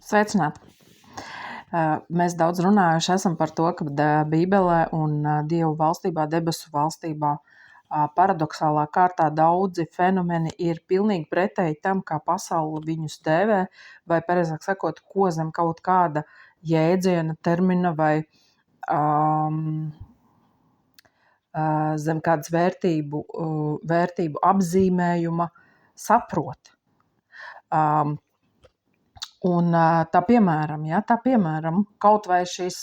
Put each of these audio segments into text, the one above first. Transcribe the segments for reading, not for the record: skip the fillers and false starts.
Sveicināti! Mēs daudz runājuši esam par to, ka Bībelē un Dievu valstībā, debesu valstībā paradoxālā kārtā daudzi fenomeni ir pilnīgi pretēji tam, kā pasaule viņus dēvē, vai pareizāk sakot, ko zem kaut kāda jēdziena, termina vai zem kādas vērtību apzīmējuma saprot. Un tā piemēram, kaut vai šis,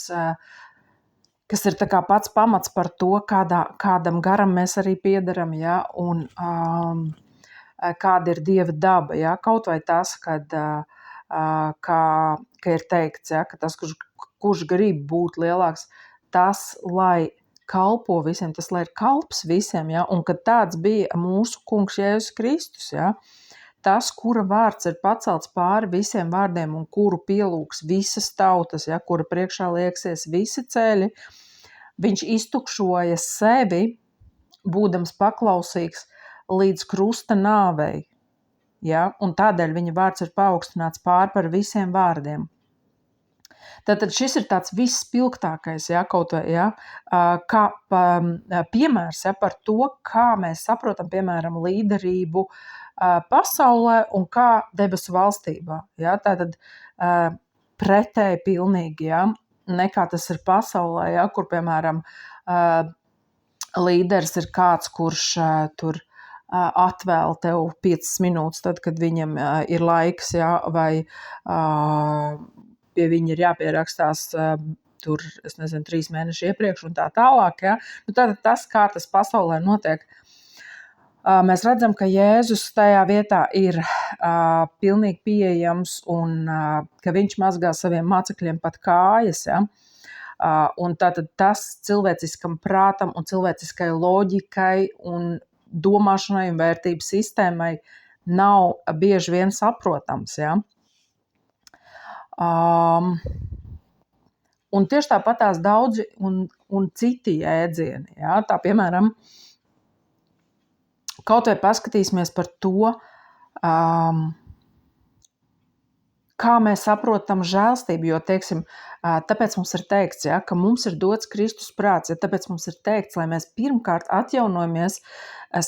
kas ir tā kā pats pamats par to, kādam garam mēs arī piederam, un kāda ir Dieva daba, kaut vai tas, ka ir teikts, ka tas, kurš grib būt lielāks, tas, lai kalpo visiem, tas, lai ir kalps visiem, un kad tāds bija mūsu kungs Jēzus Kristus, tas, kura vārds ir pacelts pāri visiem vārdiem un kuru pielūgs visas tautas, kura priekšā lieksies visi ceļi, viņš iztukšoja sevi, būdams paklausīgs līdz krusta nāvei, un tādēļ viņa vārds ir paaugstināts pāri par visiem vārdiem. Tātad šis ir tāds visspilgtākais, kaut vai, kā piemērs par to, kā mēs saprotam, piemēram, līderību pasaulē un kā debesu valstībā. Tātad pretēji pilnīgi, nekā tas ir pasaulē, kur, piemēram, līderis ir kāds, kurš tur atvēl tev 5 minūtes, tad, kad viņam ir laiks, vai pie viņa ir jāpierakstās tur, 3 mēneši iepriekš un tā tālāk. Tātad tas, kā tas pasaulē notiek, mēs redzam, ka Jēzus tajā vietā ir pilnīgi pieejams un ka viņš mazgā saviem mācekļiem pat kājas. Un tātad tas cilvēciskam prātam un cilvēciskai loģikai un domāšanai un vērtību sistēmai nav bieži vien saprotams. Un tieši tāpat tās daudzi un citi jēdzieni. Tā, piemēram, kaut vai paskatīsimies par to, kā mēs saprotam žēlstību, jo, teiksim, tāpēc mums ir teikts, ka mums ir dots Kristus prāts, tāpēc mums ir teikts, lai mēs pirmkārt atjaunojamies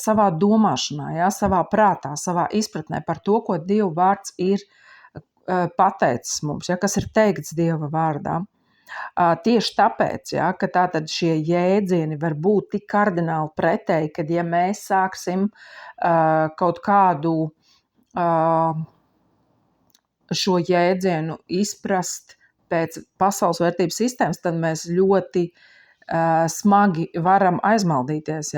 savā domāšanā, savā prātā, savā izpratnē par to, ko Dieva vārds ir pateicis mums, kas ir teikts Dieva vārdā. Tieši tāpēc, ka tātad šie jēdzieni var būt tik kardināli pretēji, kad ja mēs sāksim kaut kādu šo jēdzienu izprast pēc pasaules vērtības sistēmas, tad mēs ļoti smagi varam aizmaldīties.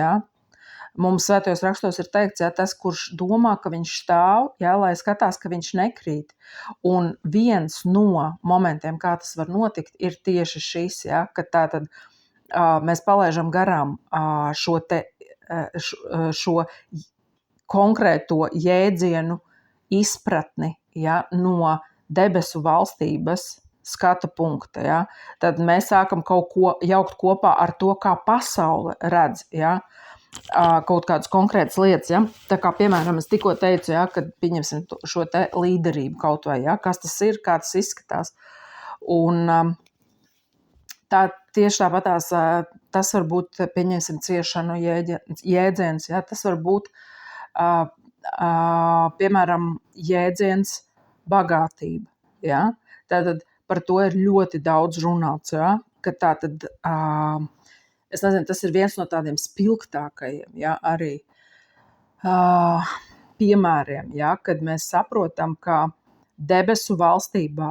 Mums svētajos rakstos ir teikts, tas, kurš domā, ka viņš stāv, lai skatās, ka viņš nekrīt. Un viens no momentiem, kā tas var notikt, ir tieši šis, ka tātad mēs palaižam garām šo konkrēto jēdzienu izpratni, no debesu valstības skata punkta. Tad mēs sākam kaut ko jaukt kopā ar to, kā pasaule redz, kaut kādas konkrētas lietas. Tā kā, piemēram, es tikko teicu, kad pieņemsim šo te līderību kaut vai, kas tas ir, kā tas izskatās. Un tā tieši tāpatās tas var būt, pieņemsim, ciešanu jēdziens, tas var būt, piemēram, jēdziens bagātība. Tātad par to ir ļoti daudz runāts, ka tātad es nezinu, tas ir viens no tādiem spilgtākajiem, arī piemēriem, kad mēs saprotam, ka debesu valstībā,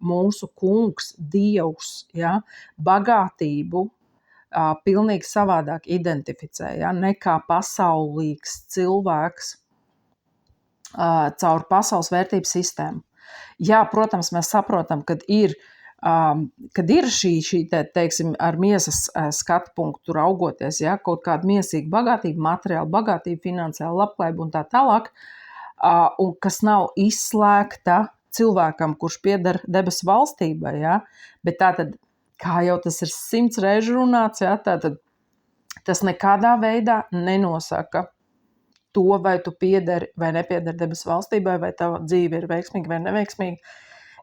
mūsu kungs, Dievs, bagātību pilnīgi savādāk identificē, nekā pasaulīgs cilvēks caur pasaules vērtību sistēmu. Protams, mēs saprotam, kad ir šī teiksim, ar miesas skatu punktu raugoties, kaut kāda miesīga bagātība, materiāla bagātība, finansiāla labklājība un tā tālāk, un kas nav izslēgta cilvēkam, kurš pieder debesu valstībai, bet tātad, kā jau tas ir 100 reižu runāts, tātad tas nekādā veidā nenosaka to, vai tu piederi vai nepiederi debesu valstībai, vai tava dzīve ir veiksmīga vai neveiksmīga.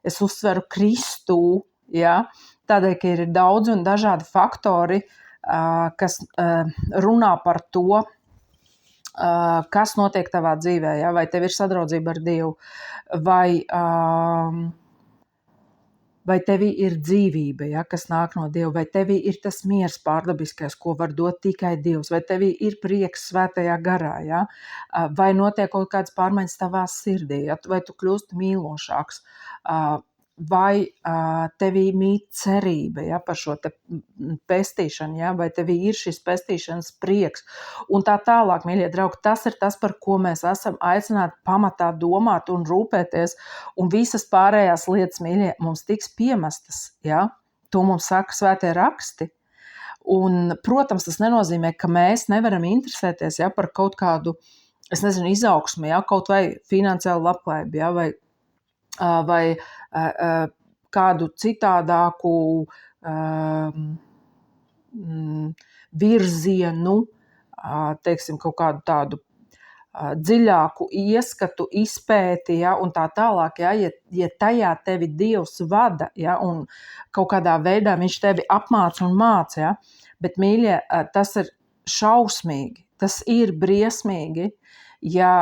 es uzsveru Kristū, ja? Tādēļ, ka ir daudz un dažādi faktori, kas runā par to, kas notiek tavā dzīvē, ja? Vai tev ir sadraudzība ar Dievu, vai tevī ir dzīvība, ja, kas nāk no Dieva, vai tevī ir tas miers pārdabiskais, ko var dot tikai Dievs, vai tevī ir prieks svētajā garā, ja, vai notiek kaut kādas pārmaiņas tavā sirdī, ja, vai tu kļūsti mīlošāks, vai tevī mīt cerība, ja, par šo te pestīšanu, ja, vai tevī ir šis pestīšanas prieks, un tā tālāk, mīļie draugi, tas ir tas, par ko mēs esam aicināti pamatā domāt un rūpēties, un visas pārējās lietas, mīļie, mums tiks piemestas, ja, to mums saka svētie raksti, un, protams, tas nenozīmē, ka mēs nevaram interesēties, ja, par kaut kādu, es nezinu, izaugsmi, ja, kaut vai finansiālu labklājību, ja, vai kādu citādāku virzienu, teiksim, kaut kādu tādu dziļāku ieskatu, izpēti, ja, un tā tālāk, ja, ja tajā tevi Dievs vada, ja, un kaut kādā veidā viņš tevi apmāca un māca, ja, bet, mīļie, tas ir šausmīgi, tas ir briesmīgi, ja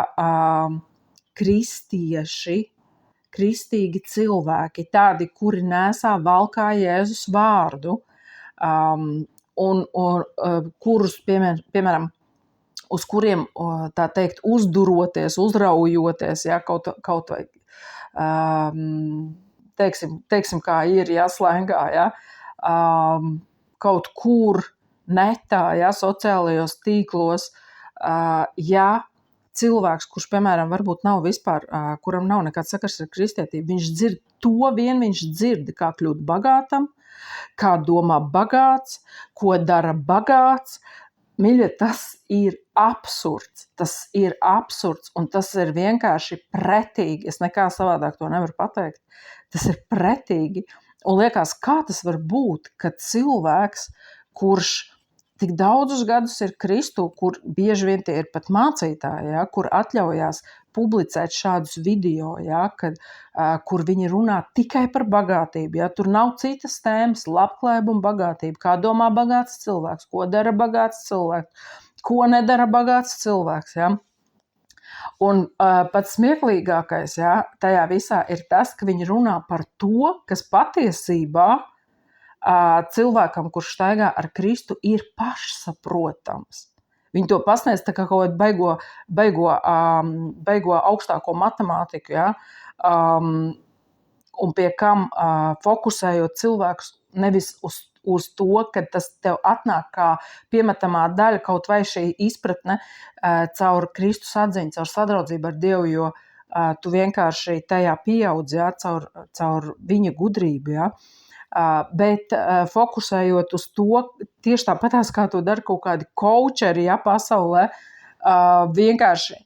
kristīgi cilvēki, tādi, kuri nesā valkā Jēzus vārdu, un kurus, piemēram, uz kuriem, tā teikt, uzduroties, uzraujoties, ja, kaut vai, teiksim, kā ir, ja, slēngā, ja, kaut kur netā, ja, sociālajos tīklos, ja cilvēks, kurš, piemēram, varbūt nav vispār, kuram nav nekāds sakars ar kristietību, viņš dzird to vien, viņš dzird, kā kļūt bagātam, kā domā bagāts, ko dara bagāts. Mīļie, tas ir absurds, un tas ir vienkārši pretīgi. Es nekā savādāk to nevaru pateikt. Tas ir pretīgi, un liekas, kā tas var būt, ka cilvēks, kurš tik daudzus gadus ir Kristū, kur bieži vien tie ir pat mācītāji, ja, kur atļaujās publicēt šādus video, ja, kur viņi runā tikai par bagātību. Ja, tur nav citas tēmas, labklājība un bagātība. Kā domā bagāts cilvēks, ko dara bagāts cilvēks, ko nedara bagāts cilvēks. Ja. Un pats smieklīgākais, ja, tajā visā ir tas, ka viņi runā par to, kas patiesībā cilvēkam, kurš staigā ar Kristu, ir pašsaprotams. Viņi to pasniedz tā kā kaut kādu beigo augstāko matemātiku, ja? Un pie kam fokusējot cilvēkus nevis uz to, ka tas tev atnāk kā piemetamā daļa, kaut vai šī izpratne caur Kristus atziņu, caur sadraudzību ar Dievu, jo tu vienkārši tajā pieaudzi, ja? Caur viņa gudrību, ja? Bet fokusējot uz to, tieši tāpatās, kā to dara kaut kādi koučeri, ja, pasaulē, vienkārši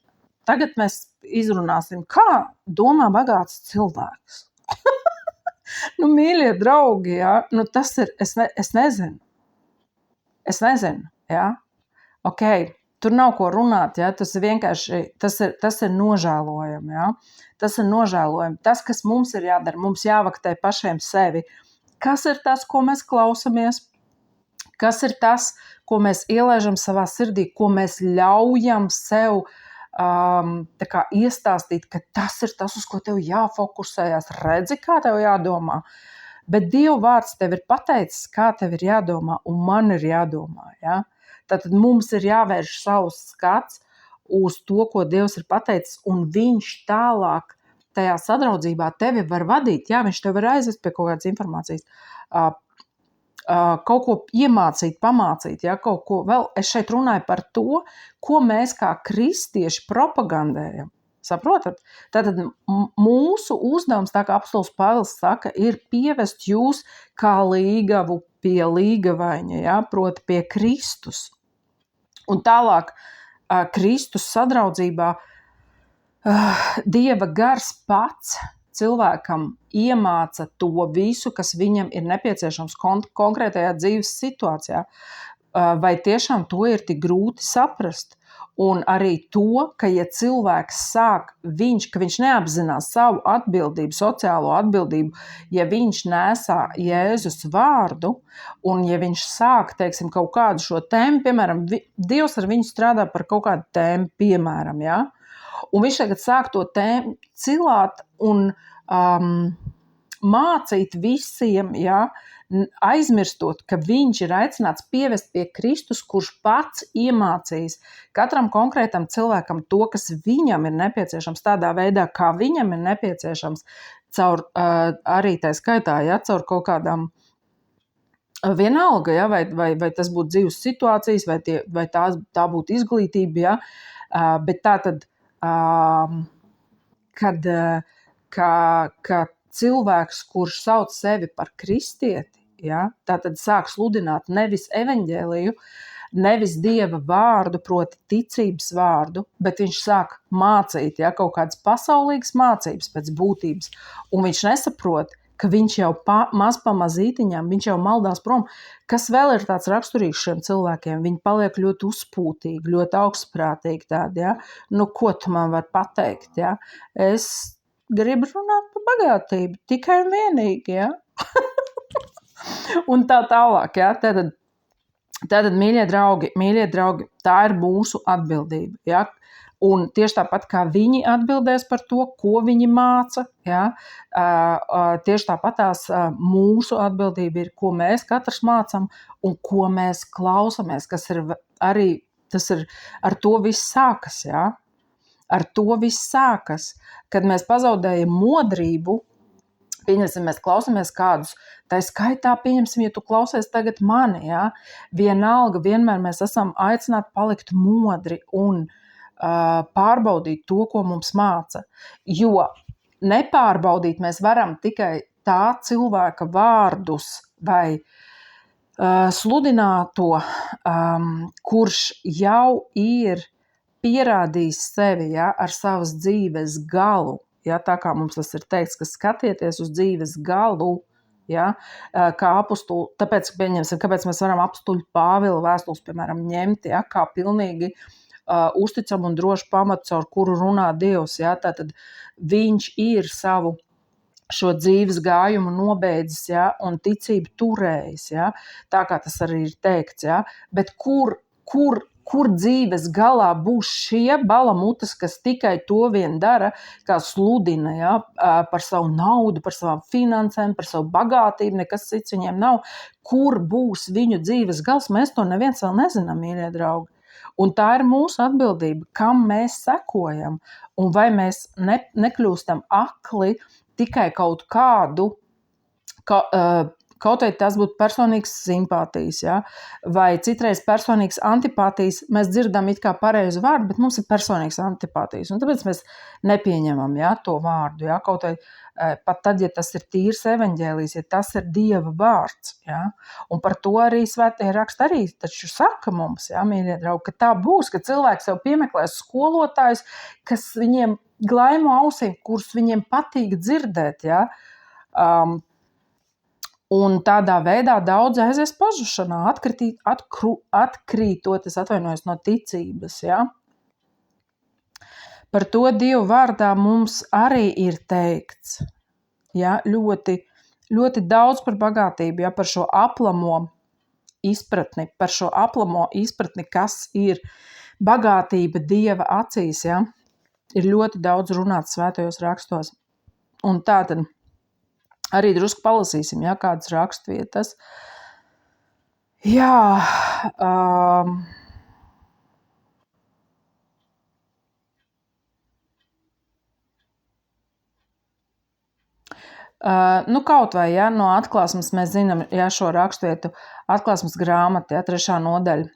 tagad mēs izrunāsim, kā domā bagāts cilvēks. Nu, mīļie draugi, ja, nu tas ir, es nezinu, ja, ok, tur nav ko runāt, ja, tas ir vienkārši, tas ir nožēlojami, ja, tas ir nožēlojami. Tas, kas mums ir jādara, mums jāvaktē pašiem sevi. Kas ir tas, ko mēs klausamies? Kas ir tas, ko mēs ielaižam savā sirdī, ko mēs ļaujam sev tā kā iestāstīt, ka tas ir tas, uz ko tev jāfokusējas. Redzi, kā tev jādomā. Bet Dieva vārds tev ir pateicis, kā tev ir jādomā, un man ir jādomā. Ja? Tātad mums ir jāvērš savs skats uz to, ko Dievs ir pateicis, un viņš tālāk tajā sadraudzībā tevi var vadīt, jā, viņš tev var aizvest pie kaut kādas informācijas, kaut ko iemācīt, pamācīt, jā, kaut ko vēl. Es šeit runāju par to, ko mēs kā kristieši propagandējam. Saprotat? Tātad mūsu uzdevums, tā kā apostols Pāvils saka, ir pievest jūs kā līgavu pie līgavaņa, jā, proti pie Kristus. Un tālāk Kristus sadraudzībā Dieva gars pats cilvēkam iemāca to visu, kas viņam ir nepieciešams konkrētajā dzīves situācijā. Vai tiešām to ir tik grūti saprast? Un arī to, ka ja cilvēks sāk, ka viņš neapzinās savu atbildību, sociālo atbildību, ja viņš nesā Jēzus vārdu, un ja viņš sāk, teiksim, kaut kādu šo tēmu, piemēram, Dievs ar viņu strādā par kaut kādu tēmu, piemēram, ja? Un viņš tagad sāk to tēmu cilāt un mācīt visiem, ja? Aizmirstot, ka viņš ir aicināts pievest pie Kristus, kurš pats iemācījis katram konkrētam cilvēkam to, kas viņam ir nepieciešams, tādā veidā, kā viņam ir nepieciešams, caur arī tā skaitā, ja, caur kaut kādām vienalga, ja, vai tas būtu dzīves situācijas, vai tā būtu izglītība, ja, bet tā tad, ka cilvēks, kurš sauc sevi par kristieti, ja, tātad sāk sludināt nevis evaņģēliju, nevis Dieva vārdu, proti ticības vārdu, bet viņš sāk mācīt, ja, kaut kādas pasaulīgas mācības pēc būtības, un viņš nesaprot, ka viņš jau mazpamazītiņām, viņš jau maldās prom. Kas vēl ir tāds raksturīgs šiem cilvēkiem? Viņi paliek ļoti uzpūtīgi, ļoti augstprātīgi tādi, ja. Nu, ko tu man var pateikt, ja? Es gribu runāt par bagātību, tikai un vienīgi, ja? Un tā tālāk, ja? Tātad, mīļie draugi, tā ir mūsu atbildība, ja? Un tieši tāpat kā viņi atbildēs par to, ko viņi māca, ja? Tieši tāpatās mūsu atbildība ir, ko mēs katrs mācam un ko mēs klausamies, kas ir arī, tas ir, ar to viss sākas, ja? Ar to viss sākas, kad mēs pazaudējam modrību, pieņemsim, mēs klausamies kādus, tā skaitā, pieņemsim, ja tu klausies tagad mani, ja? Vienalga, vienmēr mēs esam aicināti palikt modri un pārbaudīt to, ko mums māca, jo nepārbaudīt mēs varam tikai tā cilvēka vārdus vai sludināto, kurš jau ir pierādījis sevi, ja, ar savas dzīves galu, ja, tā kā mums tas ir teikts, ka skatieties uz dzīves galu, ja, kā apostuli, tāpēc, pieņemsim, kāpēc mēs varam apostuli Pāvila vēstules, piemēram, ņemt, ja, kā pilnīgi uzticam un drošu pamatu, caur kuru runā Dievs, ja, tātad viņš ir savu šo dzīves gājumu nobeidzis, ja, un ticību turējis, ja, tā kā tas arī ir teikts, ja, bet kur dzīves galā būs šie balamutes, kas tikai to vien dara, kā sludina, ja, par savu naudu, par savām finansēm, par savu bagātību, nekas cits viņiem nav, kur būs viņu dzīves gals, mēs to neviens vēl nezinām, mīļie draugi. Un tā ir mūsu atbildība, kam mēs sekojam, un vai mēs nekļūstam akli tikai kaut kādu, kaut vai tas būtu personīgs simpātijas, ja? Vai citreiz personīgs antipātijas, mēs dzirdam it kā pareizu vārdu, bet mums ir personīgs antipātijas, un tāpēc mēs nepieņemam, ja, to vārdu, ja? Kaut vai pat tad, ja tas ir tīrs evaņģēlijs, ja tas ir Dieva vārds, ja? Un par to arī svētie raksti arī taču saka mums, ja, mīļie draugi, ka tā būs, ka cilvēks jau piemeklēs skolotājus, kas viņiem glaimo ausīm, kurus viņiem patīk dzirdēt, ja? Un tādā veidā daudz aizies pazušanā, atkrītot, es atvainojos, no ticības, ja? Par to Dieva vārdā mums arī ir teikts, ja? Ļoti, ļoti daudz par bagātību, ja? Par šo aplamo izpratni, kas ir bagātība Dieva acīs, ja? Ir ļoti daudz runāts svētajos rakstos. Un tātad arī drusku palasīsim, ja, kādas rakstvietas. Jā, nu kaut vai, ja, no Atklāsmes mēs zinām, ja, šo rakstvietu, Atklāsmes grāmata, ja, 3. nodaļa.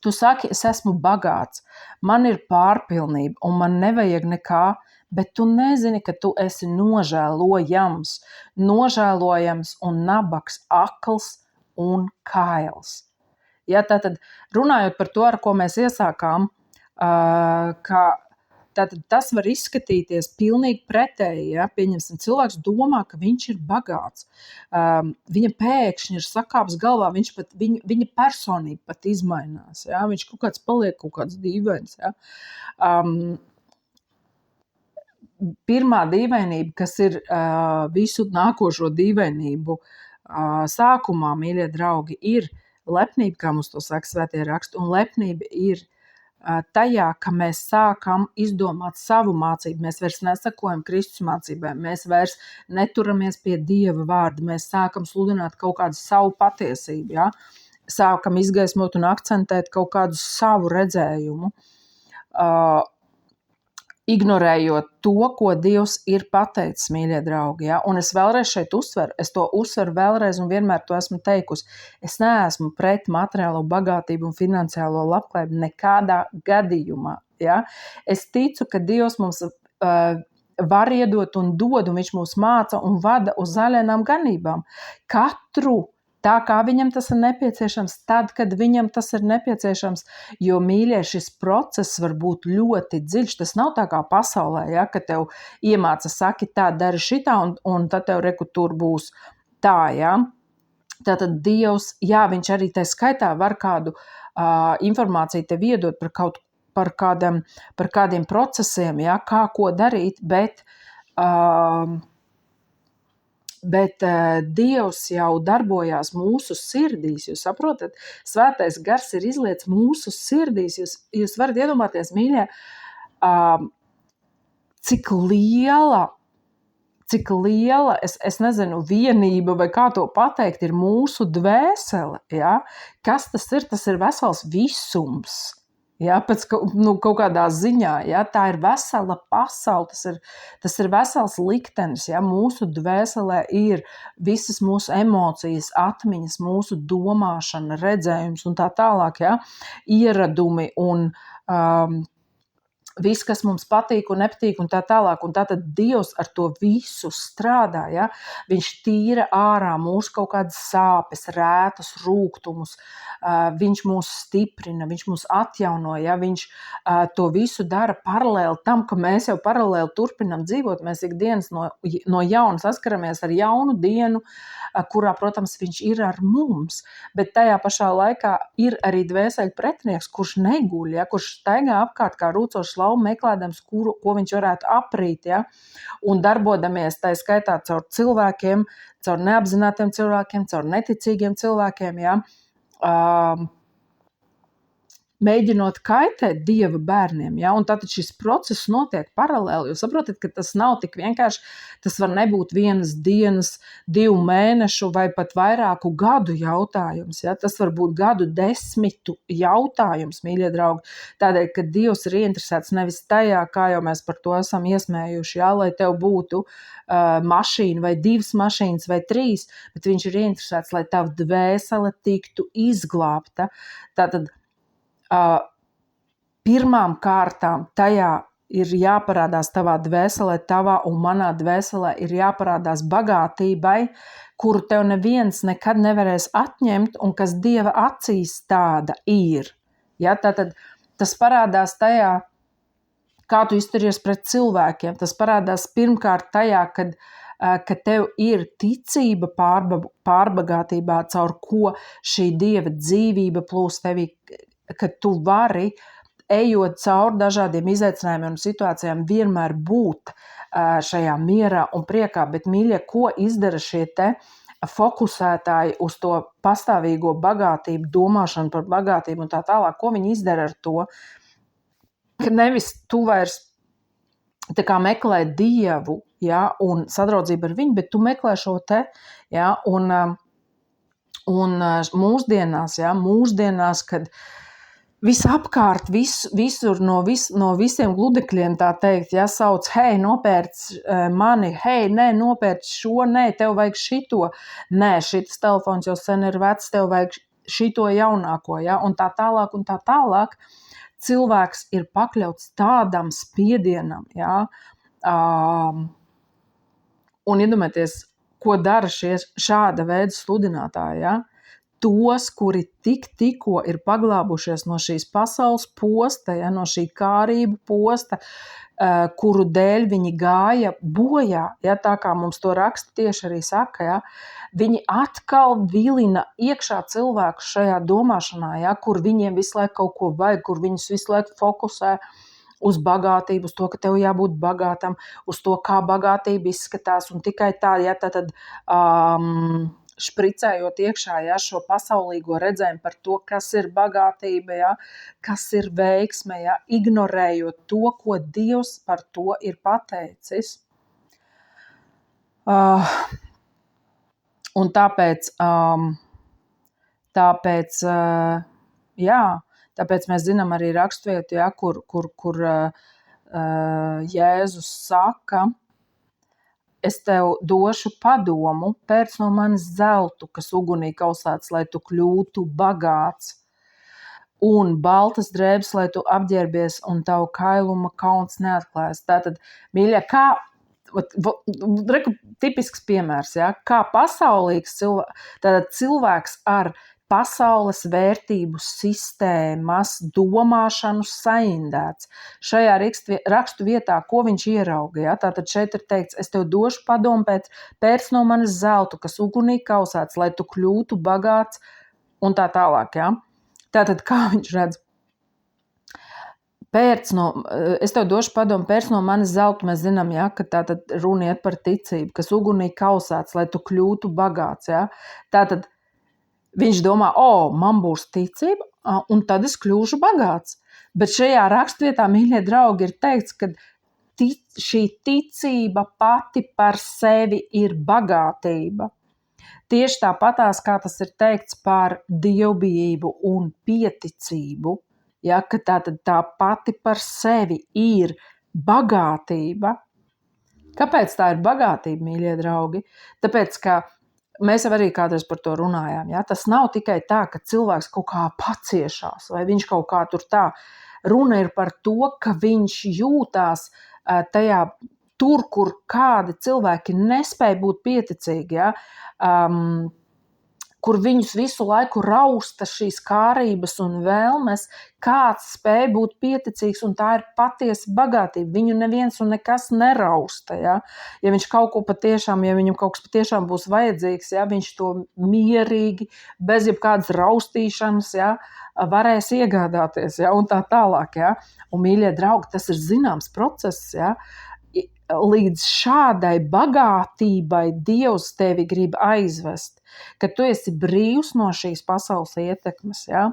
Tu saki, es esmu bagāts, man ir pārpilnība un man nevajag nekā, bet tu nezini, ka tu esi nožēlojams un nabaks, akls un kails. Ja, tātad runājot par to, ar ko mēs iesākām, ka Tātad tas var izskatīties pilnīgi pretēji, ja? Pieņemsim, cilvēks domā, ka viņš ir bagāts. Viņa pēkšņi ir sakāps galvā, viņa personība pat izmainās, ja? Viņš kaut kāds paliek kaut kāds dīvains, ja? Pirmā dīvainība, kas ir visu nākošo dīvainību sākumā, mīļie draugi, ir lepnība, kā mums to saka svētie raksti, un lepnība ir tajā, ka mēs sākam izdomāt savu mācību, mēs vairs nesakojam Kristus mācībai, mēs vairs neturamies pie Dieva vārda, mēs sākam sludināt kaut kādu savu patiesību, ja? Sākam izgaismot un akcentēt kaut kādu savu redzējumu, ignorējot to, ko Dievs ir pateicis, mīļie draugi. Ja? Un es vēlreiz šeit to uzsveru vēlreiz un vienmēr to esmu teikusi. Es neesmu pret materiālo bagātību un finansiālo labklājību nekādā gadījumā. Ja? Es ticu, ka Dievs mums var iedot un dod, un viņš mūs māca un vada uz zaļainām ganībām. Katru tā, kā viņam tas ir nepieciešams, tad, kad viņam tas ir nepieciešams, jo, mīļie, šis process var būt ļoti dziļš. Tas nav tā kā pasaulē, ja, ka tev iemāca, saki tā, dari šitā, un tad tev reku tur būs tā, ja. Tātad Dievs, jā, viņš arī tā skaitā var kādu informāciju tev iedot par kādiem procesiem, ja, kā ko darīt, bet Dievs jau darbojās mūsu sirdīs, jūs saprotat? Svētais gars ir izliets mūsu sirdīs. Jūs varat iedomāties, mīļie, cik liela, es nezinu, vienība vai kā to pateikt, ir mūsu dvēsele. Ja? Kas tas ir? Tas ir vesels visums. Ja, pēc kaut kādā ziņā, ja, tā ir vesela pasaule, tas ir vesels liktenis, ja, mūsu dvēselē ir visas mūsu emocijas, atmiņas, mūsu domāšana, redzējums un tā tālāk, ja, ieradumi un viss, kas mums patīk un nepatīk un tā tālāk, un tātad Dievs ar to visu strādā, ja? Viņš tīra ārā mūsu kaut kādas sāpes, rētas, rūgtumus, viņš mūs stiprina, viņš mūs atjauno, ja? Viņš to visu dara paralēli tam, ka mēs jau paralēli turpinam dzīvot, mēs ikdienas no jauna saskaramies ar jaunu dienu, kurā, protams, viņš ir ar mums, bet tajā pašā laikā ir arī dvēseli pretinieks, kurš neguļ, ja? Kurš staigā apkārt kā rūcošs meklēdams, ko viņš varētu aprīt, ja? Un darbodamies tā skaitā caur cilvēkiem, caur neapzinātiem cilvēkiem, caur neticīgiem cilvēkiem, ja? Mēģinot kaitēt Dieva bērniem, ja? Un tātad šis process notiek paralēli. Jūs saprotat, ka tas nav tik vienkārši, tas var nebūt vienas dienas, 2 mēnešu vai pat vairāku gadu jautājums, ja? Tas var būt gadu 10 jautājums, mīļie draugi, tādēļ, ka Dievs ir ieinteresēts nevis tajā, kā jau mēs par to esam iesmējuši, ja? Lai tev būtu mašīna vai 2 mašīnas vai 3, bet viņš ir ieinteresēts, lai tava dvēsele tiktu izglābta. Tātad pirmām kārtām tajā ir jāparādās tavā dvēselē, tavā un manā dvēselē ir jāparādās bagātībai, kuru tev neviens nekad nevarēs atņemt un kas Dieva acīs tāda ir. Ja, tātad tas parādās tajā, kā tu izturies pret cilvēkiem. Tas parādās pirmkārt tajā, kad tev ir ticība pārbagātībā, caur ko šī Dieva dzīvība plūs tevī, ka tu vari, ejot cauri dažādiem izaicinājumiem un situācijām, vienmēr būt šajā mierā un priekā, bet, mīļie, ko izdara šie te fokusētāji uz to pastāvīgo bagātību, domāšanu par bagātību un tā tālāk, ko viņi izdara ar to, ka nevis tu vairs tā kā meklē Dievu, ja, un sadraudzību ar viņu, bet tu meklē šo te, ja, un mūsdienās, kad visapkārt, visur no visiem gludekļiem, tā teikt, ja, sauc, hei, nopērc mani, hei, nē, nopērc šo, nē, tev vajag šito, nē, šitas telefons jau sen ir vecs, tev vajag šito jaunāko, ja, un tā tālāk, cilvēks ir pakļauts tādam spiedienam, ja, un iedomājieties, ko dara šāda veida sludinātāji, ja, tos, kuri tikko ir paglābušies no šīs pasaules posta, ja, no šī kārību posta, kuru dēļ viņi gāja bojā, ja, tā kā mums to raksta tieši arī saka, ja, viņi atkal vilina iekšā cilvēkus šajā domāšanā, ja, kur viņiem visu laiku kaut ko vajag, kur viņus visu laiku fokusē uz bagātību, uz to, ka tev jābūt bagātam, uz to, kā bagātība izskatās, un tikai tā, ja, tad špricējot iekšā, ja, šo pasaulīgo redzējumu par to, kas ir bagātība, ja, kas ir veiksme, ja, ignorējot to, ko Dievs par to ir pateicis. Un tāpēc mēs zinām arī raksturvietu, ja, kur Jēzus saka, es tev došu padomu, pērc no manis zeltu, kas ugunī kausēts, lai tu kļūtu bagāts, un baltas drēbes, lai tu apģērbies, un tavu kailuma kauns neatklājas. Tātad, mīļie, tipisks piemērs, ja, kā pasaulīgs cilvēks ar pasaules vērtību sistēmas domāšanu saindēts. Šajā rakstu vietā, ko viņš ierauga, ja? Tātad šeit ir teikts, es tev došu padomu pērc no manis zeltu, kas ugunī kausēts, lai tu kļūtu bagāts, un tā tālāk. Ja? Tātad, kā viņš redz? Es tev došu padomu pērc no manis zeltu, mēs zinām, ja? Ka tātad runa iet par ticību, kas ugunī kausēts, lai tu kļūtu bagāts. Ja? Tātad viņš domā, man būs ticība, un tad es kļūšu bagāts. Bet šajā rakstvietā, mīļie draugi, ir teikts, ka šī ticība pati par sevi ir bagātība. Tieši tāpatās, kā tas ir teikts par dievbijību un pieticību, ja, ka tā pati par sevi ir bagātība. Kāpēc tā ir bagātība, mīļie draugi? Tāpēc, ka mēs jau arī kādreiz par to runājām. Ja? Tas nav tikai tā, ka cilvēks kaut kā paciešās, vai viņš kaut kā tur tā. Runa ir par to, ka viņš jūtās tur, kur kādi cilvēki nespēja būt pieticīgi, ja? Kur viņus visu laiku rausta šīs kārības un vēlmes, kāds spēj būt pieticīgs, un tā ir patiesa bagātība. Viņu neviens un nekas nerausta. Ja, ja viņš kaut ko patiešām, ja viņam kaut kas patiešām būs vajadzīgs, ja, viņš to mierīgi, bez jebkādas raustīšanas, ja, varēs iegādāties, ja, un tā tālāk. Ja. Un, mīļie draugi, tas ir zināms process, ja. Līdz šādai bagātībai Dievs tevi grib aizvest, ka tu esi brīvs no šīs pasaules ietekmes. Ja?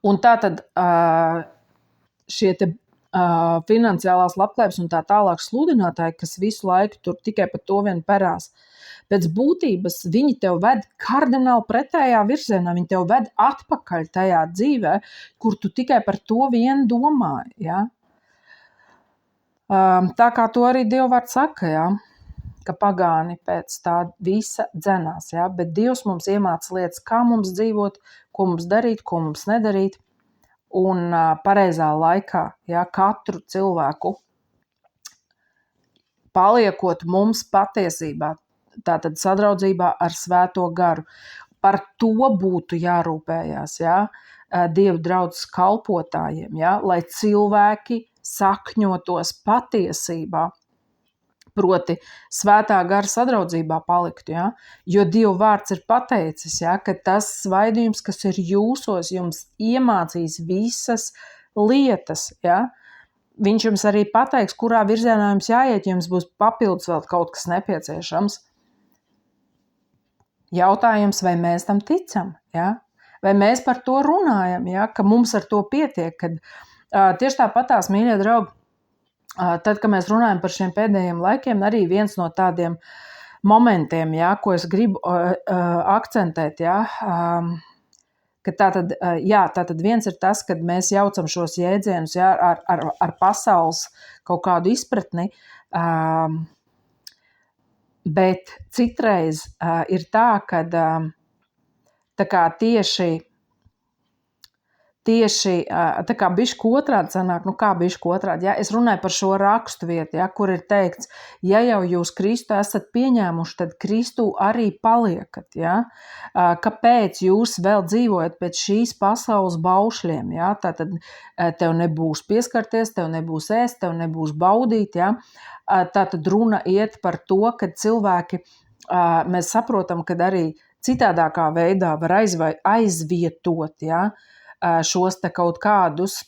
Un tātad šie finansiālās labklājības un tā tālāk sludinātāji, kas visu laiku tur tikai par to vien perās, pēc būtības viņi tev ved kardināli pretējā virzienā, viņi tev ved atpakaļ tajā dzīvē, kur tu tikai par to vien domāji. Ja? Tā kā to arī Dievvvārds saka, ja, ka pagāni pēc tā visa dzenās, ja, bet Dievs mums iemāca lietas, kā mums dzīvot, ko mums darīt, ko mums nedarīt, un pareizā laikā, ja, katru cilvēku paliekot mums patiesībā, tātad sadraudzībā ar Svēto garu. Par to būtu jārūpējās, ja, Dievu draudzes kalpotājiem, ja, lai cilvēki sakņotos patiesībā, proti Svētā gara sadraudzībā paliktu, ja? Jo Dieva vārds ir pateicis, ja, ka tas svaidījums, kas ir jūsos, jums iemācīs visas lietas. Ja? Viņš jums arī pateiks, kurā virzienā jums jāiet, ja jums būs papildus vēl kaut kas nepieciešams. Jautājums, vai mēs tam ticam? Ja? Vai mēs par to runājam, ja? Ka mums ar to pietiek, kad tieši tāpatās, mīļie draugi, tad, kad mēs runājam par šiem pēdējiem laikiem, arī viens no tādiem momentiem, ja, ko es gribu akcentēt, ja, ka tātad viens ir tas, kad mēs jaucam šos jēdzienus, ja, ar pasaules kaut kādu izpratni, bet citreiz ir tā, kad tā kā tieši tieši tā kā bišķi otrādi sanāk, kā bišķi otrādi, ja? Es runāju par šo rakstu vietu, ja, kur ir teikts, ja jau jūs Kristu esat pieņēmuši, tad Kristu arī paliekat, ja? Kāpēc jūs vēl dzīvojat pēc šīs pasaules baušļiem, ja? Tātad tev nebūs pieskarties, tev nebūs ēst, tev nebūs baudīt, ja? Tātad runa iet par to, ka cilvēki, mēs saprotam, ka arī citādākā veidā var aizvietot, ja? Šos te kaut kādus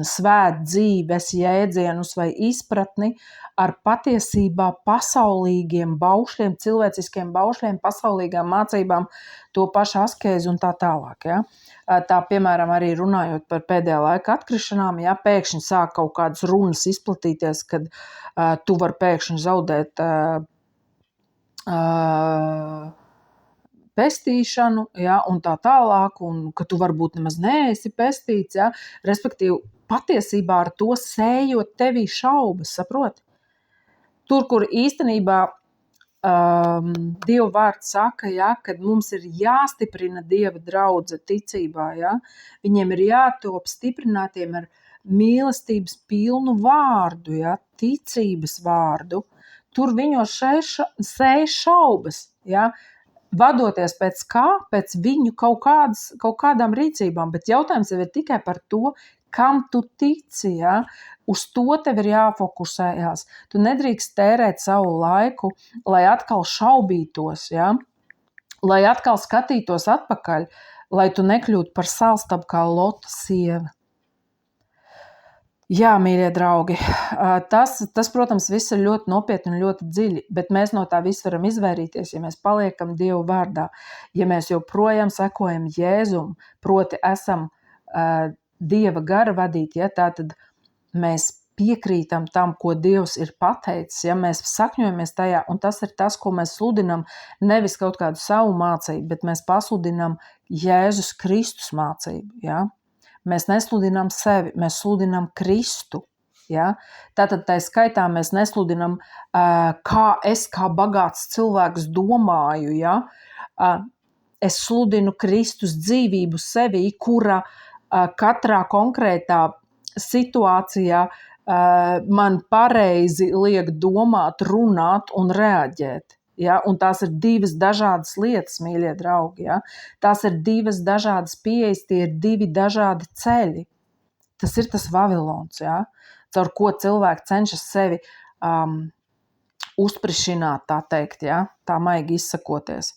svēt dzīves jēdzienus vai izpratni ar patiesībā pasaulīgiem baušļiem, cilvēciskiem baušļiem, pasaulīgām mācībām, to pašu askēzi un tā tālāk. Ja? Tā, piemēram, arī runājot par pēdējā laika atkrišanām, ja pēkšņi sāk kaut kādas runas izplatīties, kad tu vari pēkšņi zaudēt pestīšanu, ja, un tā tālāk, un ka tu varbūt nemaz neesi pestīts, ja, respektīvi patiesībā ar to sējot tevī šaubas, saproti? Tur, kur īstenībā Dieva vārds saka, ja, kad mums ir jāstiprina Dieva draudze ticībā, ja, viņiem ir jātop stiprinātiem ar mīlestības pilnu vārdu, ja, ticības vārdu, tur viņos sēž šaubas, ja, vadoties pēc kā? Pēc viņu kaut kādām rīcībām, bet jautājums jau ir tikai par to, kam tu tici, ja? Uz to tev ir jāfokusējās. Tu nedrīkst tērēt savu laiku, lai atkal šaubītos, ja? Lai atkal skatītos atpakaļ, lai tu nekļūtu par salstabu kā Lota sieva. Jā, mīļie draugi, tas, protams, viss ir ļoti nopietni un ļoti dziļi, bet mēs no tā viss varam izvairīties, ja mēs paliekam Dievu vārdā, ja mēs joprojām sekojam Jēzum, proti esam Dieva gara vadīti, ja, tātad mēs piekrītam tam, ko Dievs ir pateicis, ja mēs sakņojamies tajā, un tas ir tas, ko mēs sludinam, nevis kaut kādu savu mācību, bet mēs pasludinam Jēzus Kristus mācību, ja. Mēs nesludinām sevi, mēs sludinām Kristu. Ja? Tātad tā skaitā mēs nesludinām, kā es kā bagāts cilvēks domāju. Ja? Es sludinu Kristus dzīvību sevī, kura katrā konkrētā situācijā man pareizi liek domāt, runāt un reaģēt. Ja, un tās ir divas dažādas lietas, mīļie draugi. Ja. Tās ir divas dažādas pieejas, tie ir divi dažādi ceļi. Tas ir tas Vavilons, ja, caur ko cilvēki cenšas sevi uzprišināt, tā teikt, ja, tā maigi izsakoties.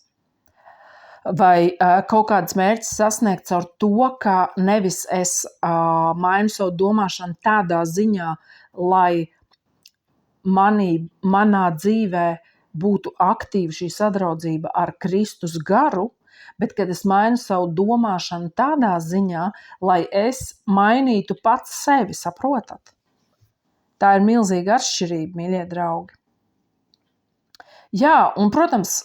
Vai kaut kādas mērķis sasniegt caur to, ka nevis es mainu savu domāšanu tādā ziņā, lai manā dzīvē būtu aktīva šī sadraudzība ar Kristus garu, bet kad es mainu savu domāšanu tādā ziņā, lai es mainītu pats sevi, saprotat? Tā ir milzīga atšķirība, mīļie draugi. Jā, un, protams,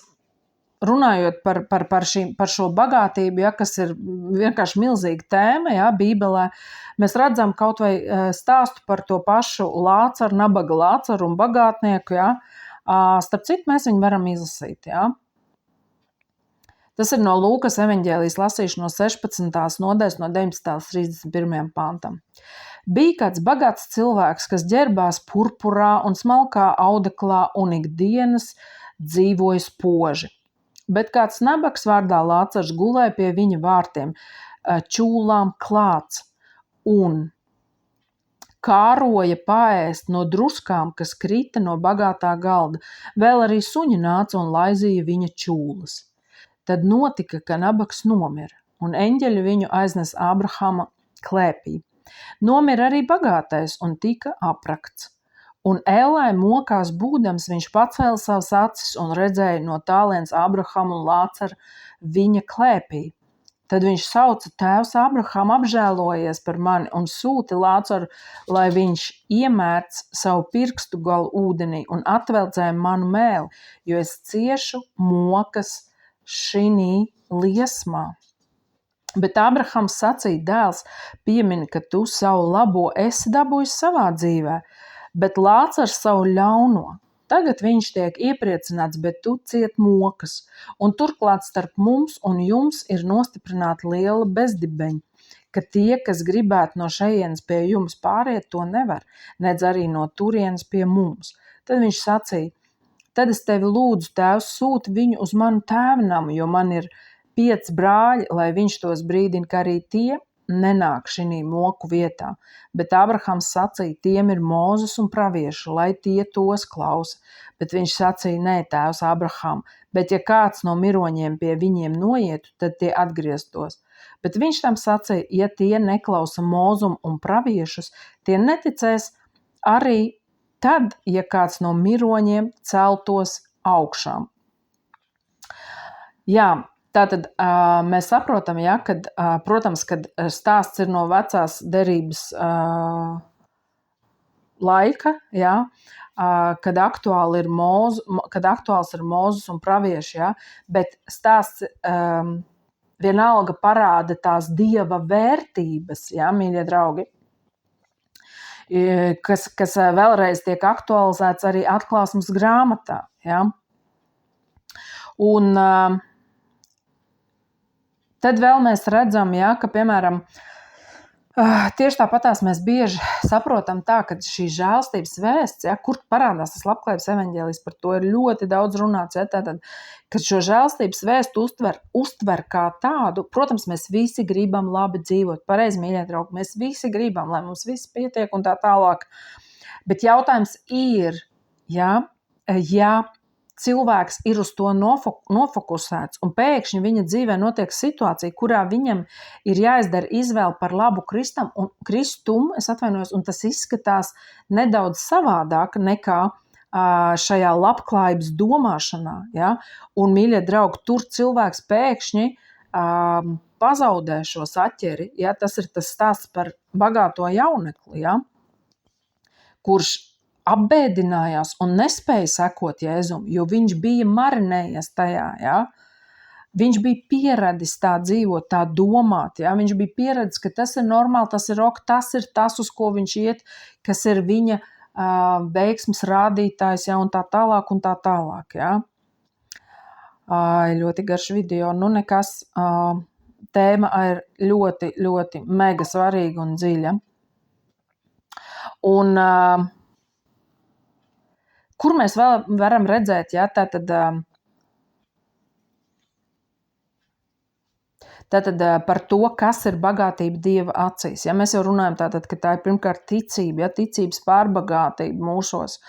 runājot par šo bagātību, ja, kas ir vienkārši milzīga tēma, ja, Bībelē, mēs redzam kaut vai stāstu par to pašu Lācaru, nabaga Lācaru un bagātnieku, ja. Starp citu, mēs viņu varam izlasīt. Ja? Tas ir no Lūkas evaņģēlijas lasīšu no 16. nodaļas no 19. līdz 31. pantam. Bija kāds bagāts cilvēks, kas ģērbās purpurā un smalkā audeklā un ikdienas dzīvoja spoži. Bet kāds nabaks vārdā Lācars gulēja pie viņa vārtiem, čūlām klāts un kāroja paēst no druskām, kas krita no bagātā galda. Vēl arī suņi nāca un laizīja viņa čūlas. Tad notika, ka nabaks nomira, un eņģeļi viņu aiznes Ābrahama klēpī. Nomira arī bagātais un tika aprakts. Un ellē mokās būdams, viņš pacēla savas acis un redzēja no tālienes Ābrahamu un Lācaru viņa klēpī. Tad viņš sauca: Tēvs Ābraham, apžēlojies par mani un sūti Lācaru, lai viņš iemērc savu pirkstu galu ūdenī un atveldzē manu mēli, jo es ciešu mokas šinī liesmā. Bet Ābrahams sacīja: Dēls, piemini, ka tu savu labo esi dabūjis savā dzīvē, bet Lācars savu ļauno. Tagad viņš tiek iepriecināts, bet tu ciet mokas, un turklāt starp mums un jums ir nostiprināta liela bezdibeņa, ka tie, kas gribētu no šejienes pie jums pāriet, to nevar, nedz arī no turienes pie mums. Tad viņš sacīja, tad es tevi lūdzu, Tēvs, sūti viņu uz manu tēvnamu, jo man ir 5 brāļi, lai viņš tos brīdina, ka arī tie nenāk šinī moku vietā. Bet Abrahams sacīja, tiem ir Mūzes un pravieši, lai tie tos klausa. Bet viņš sacīja, nē, tēvs Abraham, bet ja kāds no miroņiem pie viņiem noietu, tad tie atgrieztos. Bet viņš tam sacīja, ja tie neklausa Mūzu un praviešus, tie neticēs arī tad, ja kāds no miroņiem celtos augšām. Jā, tātad mēs saprotam, ja, kad, protams, kad stāsts ir no vecās derības laika, ja, kad aktuāls ir Mūzes un pravieši, ja, bet stāsts vienalga parāda tās Dieva vērtības, ja, mīļie draugi, kas vēlreiz tiek aktualizēts arī Atklāsmes grāmatā. Ja. Un tad vēl mēs redzam, ja, ka, piemēram, tieši tāpatās mēs bieži saprotam tā, ka šī žēlstības vēsts, ja, kur parādās tas labklājības evaņģēlijs, par to ir ļoti daudz runāts, ja, tātad, kad šo žēlstības vēstu uztver kā tādu, protams, mēs visi gribam labi dzīvot, pareizi, mīļie draugi, mēs visi gribam, lai mums viss pietiek un tā tālāk, bet jautājums ir, ja cilvēks ir uz to nofokusēts un pēkšņi viņa dzīvē notiek situācija, kurā viņam ir jāizdara izvēle par labu kristumu, un tas izskatās nedaudz savādāk nekā šajā labklājības domāšanā. Ja? Un, mīļie draugi, tur cilvēks pēkšņi pazaudē šo saķeri. Ja? Tas ir tas stāsts par bagāto jaunekli, ja? Kurš apbēdinājās un nespēja sekot Jēzum, jo viņš bija marinējies tajā, ja? Viņš bija pieradis tā dzīvot, tā domāt, ja? Viņš bija pieradis, ka tas ir normāli, tas ir ok, tas ir tas, uz ko viņš iet, kas ir viņa veiksmes rādītājs, ja? Un tā tālāk, ja? Ļoti garš video, nu nekas, tēma ir ļoti, ļoti mega svarīga un dziļa. Un kur mēs vēl varam redzēt, ja, tātad par to, kas ir bagātība Dieva acīs. Ja, mēs jau runājam tātad, ka tā ir pirmkārt ticība, ja, ticības pārbagātība mūsos.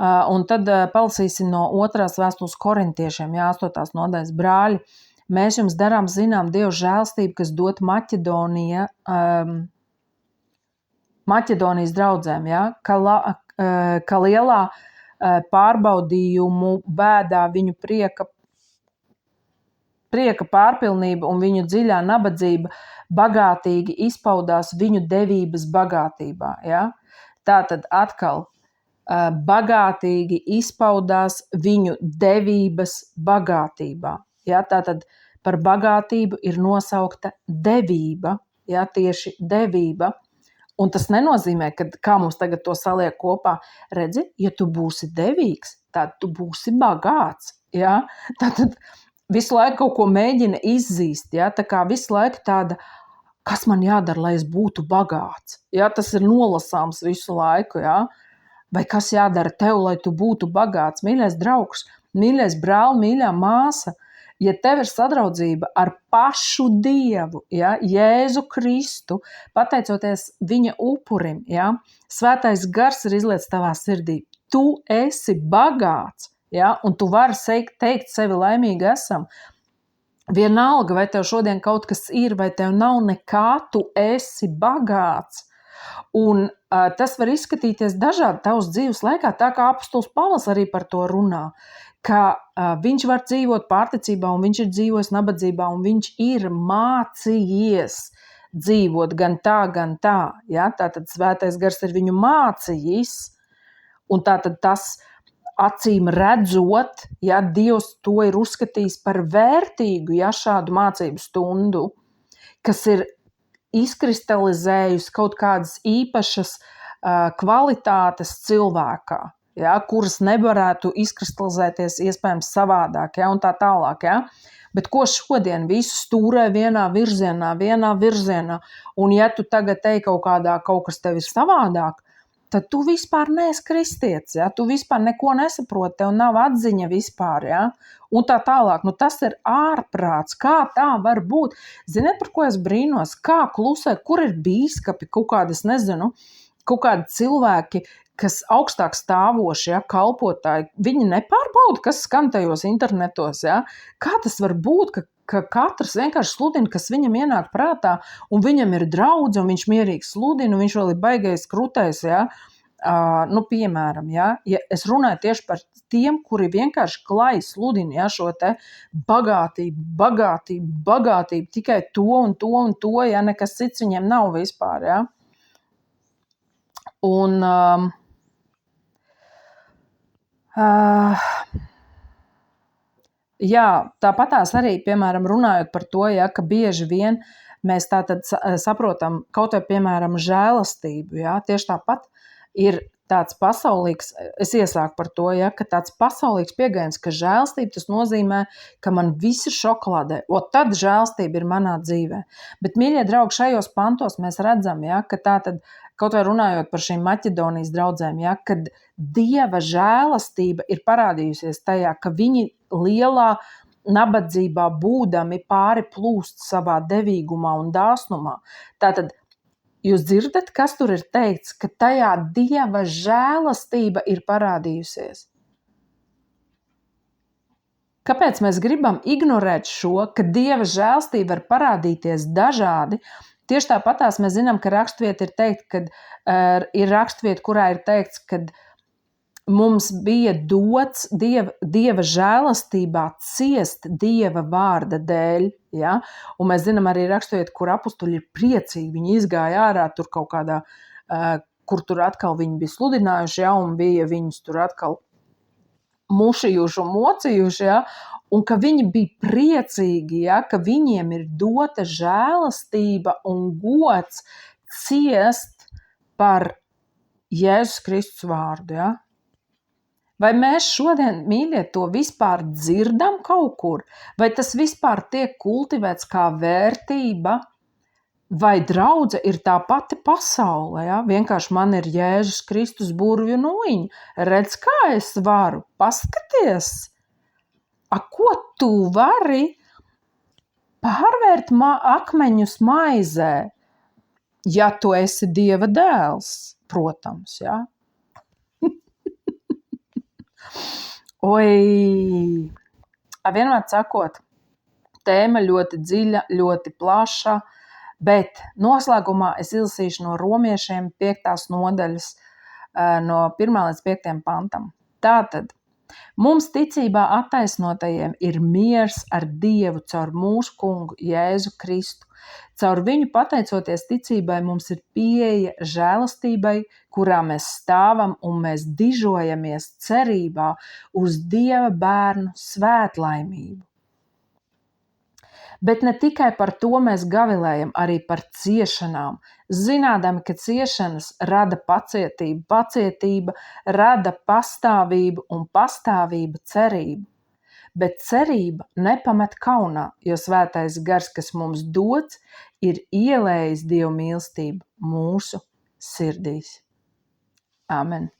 Un tad palasīsim no 2. vēstules Korintiešiem, ja, 8. nodaļas brāļi. Mēs jums darām zinām Dieva žēlstību, kas dot Maķedonijas draudzēm, ja, ka lielā pārbaudījumu bēdā viņu prieka pārpilnība un viņu dziļā nabadzība bagātīgi izpaudās viņu devības bagātībā. Ja? Tātad atkal bagātīgi izpaudās viņu devības bagātībā. Ja? Tātad par bagātību ir nosaukta devība, ja? Tieši devība. Un tas nenozīmē, ka kā mums tagad to saliek kopā, redzi, ja tu būsi devīgs, tad tu būsi bagāts. Ja? Tad visu laiku kaut ko mēģina izzīst. Ja? Tā kā visu laiku tāda, kas man jādara, lai es būtu bagāts. Ja? Tas ir nolasāms visu laiku. Ja? Vai kas jādara tev, lai tu būtu bagāts? Mīļais draugs, mīļais brāl, mīļā māsa, ja tev ir sadraudzība ar pašu Dievu, ja, Jēzu Kristu, pateicoties viņa upurim, ja, Svētais Gars ir izlietis tavā sirdī, tu esi bagāts, ja, un tu vari teikt sevi laimīgi esam. Vienalga, vai tev šodien kaut kas ir, vai tev nav nekā, tu esi bagāts. Un tas var izskatīties dažādi tavas dzīves laikā, tā kā apostols Pāvils arī par to runā, ka viņš var dzīvot pārticībā, un viņš ir dzīvojis nabadzībā, un viņš ir mācījies dzīvot gan tā. Ja? Tātad Svētais Gars ir viņu mācījis, un tātad tas acīm redzot, ja Dievs to ir uzskatījis par vērtīgu, ja šādu mācību stundu, kas ir izkristalizējusi kaut kādas īpašas kvalitātes cilvēkā. Ja, kuras nevarētu izkristalizēties iespējams savādāk, ja, un tā tālāk. Ja. Bet ko šodien visu stūrē vienā virzienā, un ja tu tagad teji kaut kas tev ir savādāk, tad tu vispār neesi kristietis, ja? Tu vispār neko nesaproti, tev nav atziņa vispār, ja? Un tā tālāk. Nu, tas ir ārprāts. Kā tā var būt? Ziniet, par ko es brīnos? Kā klusē, kur ir bīskapi, kaut kādi cilvēki, kas augstāk stāvoši, ja, kalpotāji, viņi nepārbauda, kas skan tajos internetos, ja? Kā tas var būt, ka katrs vienkārši sludina, kas viņam ienāk prātā, un viņam ir draudze, un viņš mierīgi sludina, un viņš vēl ir baigais krūtais, ja? Nu, piemēram, ja es runāju tieši par tiem, kuri vienkārši klāji sludina, ja, šo te bagātību, tikai to un to, ja, nekas cits viņiem nav vispār, ja. Un jā, tāpatās arī, piemēram, runājot par to, ja, ka bieži vien mēs tātad saprotam kaut vai, piemēram, žēlastību, ja, tieši tāpat ir tāds pasaulīgs, es iesāku par to, ja, ka tāds pasaulīgs pieejams, ka žēlastība tas nozīmē, ka man viss ir šokolādē, o tad žēlastība ir manā dzīvē. Bet, mīļie draugi, šajos pantos mēs redzam, ja, ka tātad, kaut vai runājot par šīm Maķedonijas draudzēm, ja, kad Dieva žēlastība ir parādījusies tajā, ka viņi lielā nabadzībā būdami pāri plūst savā devīgumā un dāsnumā. Tātad, jūs dzirdat, kas tur ir teikts, ka tajā Dieva žēlastība ir parādījusies? Kāpēc mēs gribam ignorēt šo, ka Dieva žēlastība var parādīties dažādi? Tieši tāpatās mēs zinām, ka rakstvieta ir teikt, kad ir rakstvieta, kurā ir teikts, kad mums bija dots Dieva žēlastībā ciest Dieva vārda dēļ, ja? Un mēs zinām arī rakstvieta, kur apustuļi ir priecīgi, viņi izgāja ārā tur kaut kādā, kur tur atkal viņi bija sludinājuši, ja? Un bija viņus tur atkal mušījuši un mocījuši, ja? Un ka viņi bija priecīgi, ja? Ka viņiem ir dota žēlastība un gods ciest par Jēzus Kristus vārdu, ja? Vai mēs šodien, mīļie, to vispār dzirdam kaut kur? Vai tas vispār tiek kultivēts kā vērtība? Vai draudze ir tā pati pasaule? Ja? Vienkārši man ir Jēzus Kristus burvju nūjiņa. Redz, kā es varu? Paskaties! Ko tu vari pārvērt akmeņus maizē, ja tu esi Dieva dēls? Protams, ja? Oi, vienmēr sakot, tēma ļoti dziļa, ļoti plaša, bet noslēgumā es izlasīšu no Romiešiem 5. nodaļas, no 1. līdz 5. pantam. Tātad, mums ticībā attaisnotajiem ir miers ar Dievu caur mūsu kungu Jēzu Kristu. Caur viņu pateicoties ticībai mums ir pieeja žēlastībai, kurā mēs stāvam un mēs dižojamies cerībā uz Dieva bērnu svētlaimību. Bet ne tikai par to mēs gavilējam, arī par ciešanām, zinādami, ka ciešanas rada pacietību, pacietība rada pastāvību un pastāvība cerību. Bet cerība nepamet kaunā, jo svētais gars, kas mums dots, ir ielējis Dieva mīlestību mūsu sirdīs. Amen.